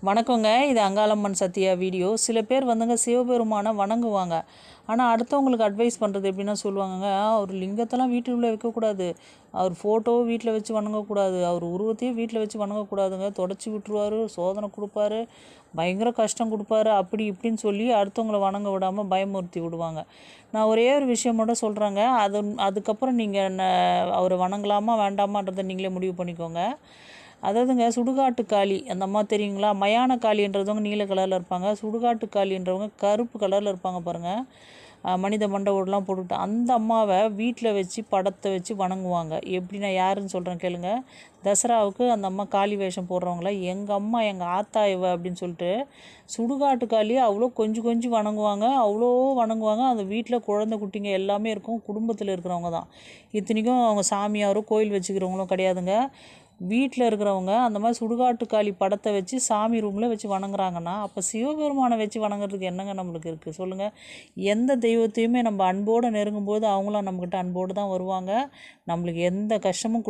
வணக்கங்க. இது அங்காளம்மன் சத்யா வீடியோ. சில பேர் வந்துங்க சிவபெருமானை வணங்குவாங்க. ஆனால் அடுத்தவங்களுக்கு அட்வைஸ் பண்ணுறது எப்படின்னா சொல்லுவாங்கங்க, அவர் லிங்கத்தெல்லாம் வீட்டுக்குள்ளே வைக்கக்கூடாது, அவர் ஃபோட்டோவை வீட்டில் வச்சு வணங்கக்கூடாது, அவர் உருவத்தையும் வீட்டில் வச்சு வணங்கக்கூடாதுங்க, தொடச்சி விட்டுருவார், சோதனை கொடுப்பாரு, பயங்கர கஷ்டம் கொடுப்பாரு, அப்படி இப்படின்னு சொல்லி அடுத்தவங்களை வணங்க விடாமல் பயமுறுத்தி விடுவாங்க. நான் ஒரே ஒரு விஷயம் மட்டும் சொல்கிறேங்க, அதுக்கப்புறம் நீங்கள் அவரை வணங்கலாமா வேண்டாமான்றதை நீங்களே முடிவு பண்ணிக்கோங்க. அதாவதுங்க சுடுகாட்டு காளி அந்த அம்மா தெரியுங்களா? மயான காளின்றவங்க நீல கலரில் இருப்பாங்க, சுடுகாட்டு காளின்றவங்க கருப்பு கலரில் இருப்பாங்க பாருங்கள். மனித மண்டபம்லாம் போட்டுக்கிட்டு அந்த அம்மாவை வீட்டில் வச்சு படத்தை வச்சு வணங்குவாங்க. எப்படின்னா யாருன்னு சொல்கிறேன் கேளுங்க. தசராவுக்கு அந்த அம்மா காளி வேஷம் போடுறவங்கள எங்கள் அம்மா எங்கள் ஆத்தா இவ அப்படின்னு சொல்லிட்டு சுடுகாட்டு காளியை அவ்வளோ கொஞ்சம் வணங்குவாங்க, அவ்வளோ வணங்குவாங்க. அந்த வீட்டில் குழந்தை குட்டிங்க எல்லாமே இருக்கும், குடும்பத்தில் இருக்கிறவங்க தான். இத்தனைக்கும் அவங்க சாமியாரும் கோயில் வச்சுக்கிறவங்களும் கிடையாதுங்க. வீட்டில் இருக்கிறவங்க அந்த மாதிரி சுடுகாட்டு காளி படத்தை வச்சு சாமி ரூமில் வச்சு வணங்குறாங்கன்னா, அப்போ சிவபெருமானை வச்சு வணங்குறதுக்கு என்னங்க நம்மளுக்கு இருக்குது சொல்லுங்கள்? எந்த தெய்வத்தையுமே நம்ம அன்போடு நெருங்கும்போது அவங்களும் நம்மக்கிட்ட அன்போடு தான் வருவாங்க. நம்மளுக்கு எந்த கஷ்டமும்